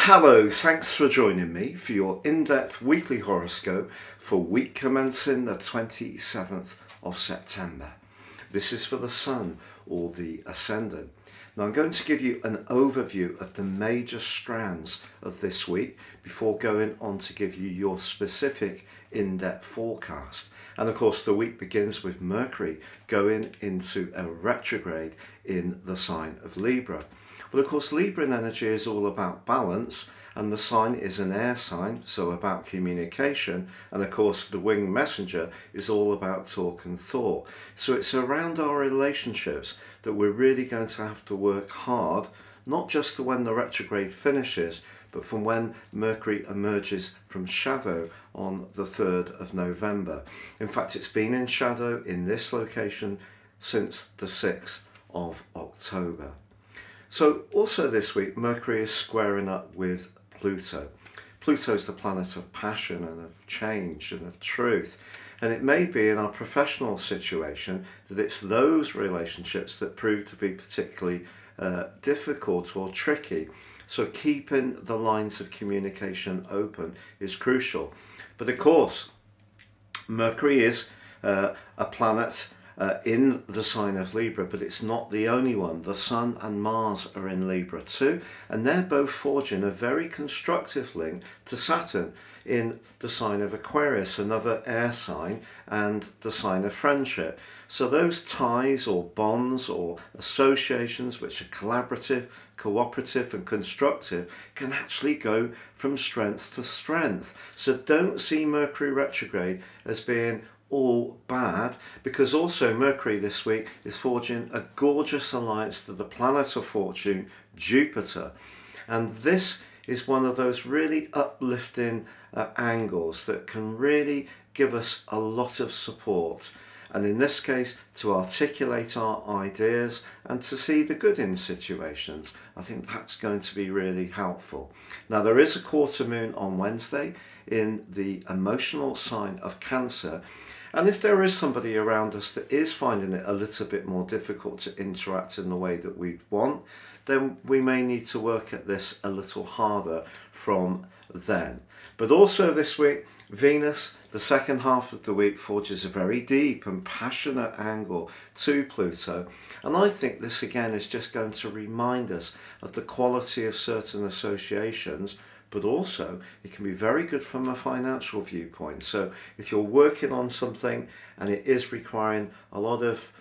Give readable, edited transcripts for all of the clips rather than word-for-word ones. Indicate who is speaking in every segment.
Speaker 1: Hello, thanks for joining me for your in-depth weekly horoscope for week commencing the 27th of September. This is for the Sun or the Ascendant. Now I'm going to give you an overview of the major strands of this week before going on to give you your specific in-depth forecast. And of course the week begins with Mercury going into a retrograde in the sign of Libra. Well, of course, Libran energy is all about balance, and the sign is an air sign, so about communication. And of course, the winged messenger is all about talk and thought. So it's around our relationships that we're really going to have to work hard, not just to when the retrograde finishes, but from when Mercury emerges from shadow on the 3rd of November. In fact, it's been in shadow in this location since the 6th of October. So also this week, Mercury is squaring up with Pluto. Pluto's the planet of passion and of change and of truth. And it may be in our professional situation that it's those relationships that prove to be particularly difficult or tricky. So keeping the lines of communication open is crucial. But of course, Mercury is a planet in the sign of Libra, but it's not the only one. The Sun and Mars are in Libra too, and they're both forging a very constructive link to Saturn in the sign of Aquarius, another air sign, and the sign of friendship. So those ties or bonds or associations which are collaborative, cooperative and constructive can actually go from strength to strength. So don't see Mercury retrograde as being all bad, because also Mercury this week is forging a gorgeous alliance to the planet of fortune, Jupiter. And this is one of those really uplifting angles that can really give us a lot of support. And in this case, to articulate our ideas and to see the good in situations. I think that's going to be really helpful. Now, there is a quarter moon on Wednesday in the emotional sign of Cancer. And if there is somebody around us that is finding it a little bit more difficult to interact in the way that we want, then we may need to work at this a little harder from then. But also this week, Venus, the second half of the week, forges a very deep and passionate angle to Pluto. And I think this again is just going to remind us of the quality of certain associations, but also it can be very good from a financial viewpoint. So if you're working on something and it is requiring a lot of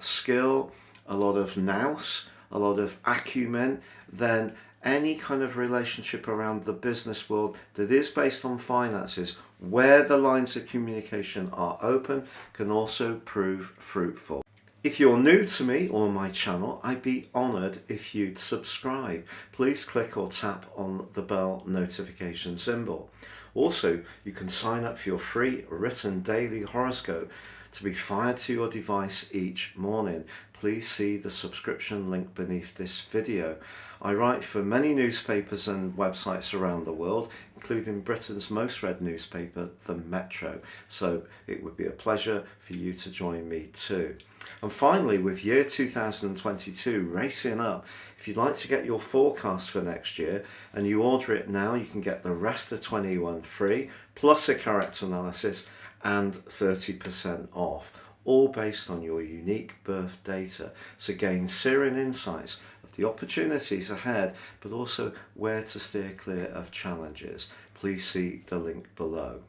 Speaker 1: skill, a lot of nous, a lot of acumen, then any kind of relationship around the business world that is based on finances, where the lines of communication are open, can also prove fruitful. If you're new to me or my channel, I'd be honoured if you'd subscribe. Please click or tap on the bell notification symbol. Also, you can sign up for your free written daily horoscope to be fired to your device each morning. Please see the subscription link beneath this video. I write for many newspapers and websites around the world, including Britain's most read newspaper, The Metro. So it would be a pleasure for you to join me too. And finally, with year 2022 racing up, if you'd like to get your forecast for next year and you order it now, you can get the rest of 21 free, plus a character analysis and 30% off, all based on your unique birth data. So gain searing insights of the opportunities ahead, but also where to steer clear of challenges. Please see the link below.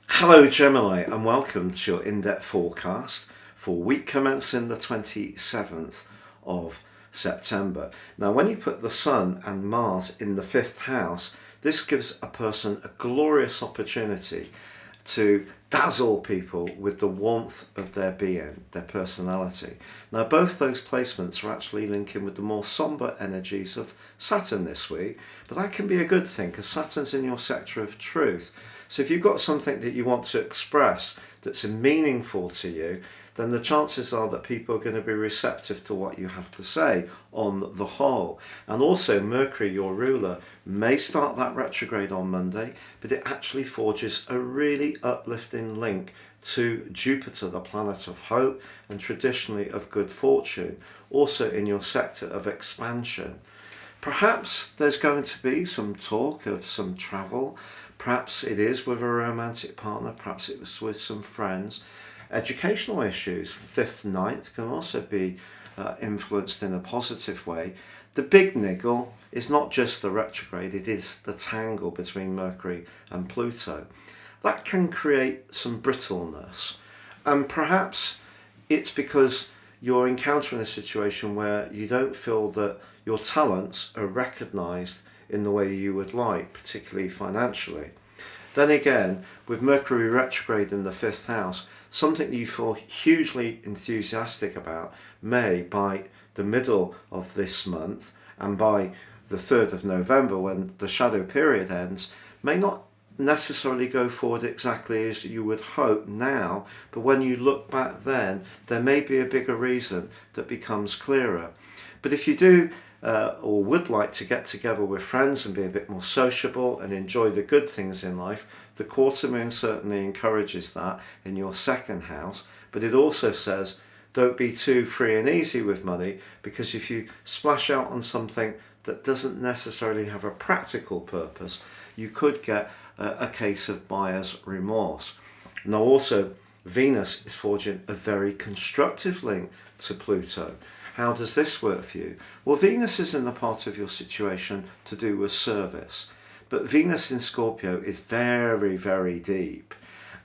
Speaker 1: Hello Gemini, and welcome to your in-depth forecast for week commencing the 27th of September. Now, when you put the Sun and Mars in the 5th house, this gives a person a glorious opportunity to dazzle people with the warmth of their being, their personality. Now, both those placements are actually linking with the more somber energies of Saturn this week, but that can be a good thing because Saturn's in your sector of truth. So if you've got something that you want to express that's meaningful to you, then the chances are that people are going to be receptive to what you have to say on the whole. And also Mercury, your ruler, may start that retrograde on Monday, but it actually forges a really uplifting link to Jupiter, the planet of hope and traditionally of good fortune, also in your sector of expansion. Perhaps there's going to be some talk of some travel. Perhaps it is with a romantic partner, perhaps it was with some friends. Educational issues, 5th, 9th, can also be influenced in a positive way. The big niggle is not just the retrograde, it is the tangle between Mercury and Pluto. That can create some brittleness, and perhaps it's because you're encountering a situation where you don't feel that your talents are recognised in the way you would like, particularly financially. Then again, with Mercury retrograde in the 5th house, something you feel hugely enthusiastic about may, by the middle of this month and by the 3rd of November, when the shadow period ends, may not necessarily go forward exactly as you would hope now, but when you look back then, there may be a bigger reason that becomes clearer. But if you do or would like to get together with friends and be a bit more sociable and enjoy the good things in life, the quarter moon certainly encourages that in your 2nd house, but it also says don't be too free and easy with money, because if you splash out on something that doesn't necessarily have a practical purpose, you could get a case of buyer's remorse. Now also, Venus is forging a very constructive link to Pluto. How does this work for you? Well, Venus is in the part of your situation to do with service, but Venus in Scorpio is very, very deep.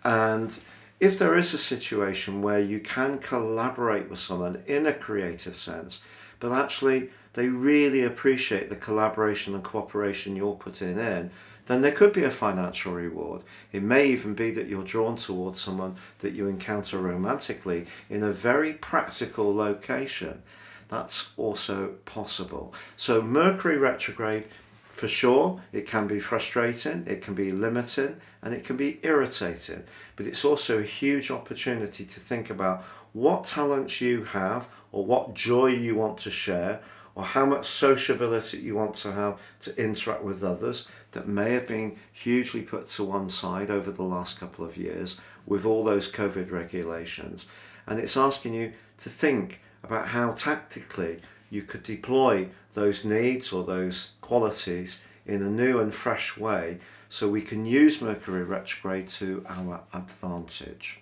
Speaker 1: And if there is a situation where you can collaborate with someone in a creative sense, but actually they really appreciate the collaboration and cooperation you're putting in, then there could be a financial reward. It may even be that you're drawn towards someone that you encounter romantically in a very practical location. That's also possible. So Mercury retrograde, for sure, it can be frustrating, it can be limiting, and it can be irritating. But it's also a huge opportunity to think about what talents you have, or what joy you want to share, or how much sociability you want to have to interact with others that may have been hugely put to one side over the last couple of years with all those COVID regulations. And it's asking you to think about how tactically you could deploy those needs or those qualities in a new and fresh way, so we can use Mercury retrograde to our advantage.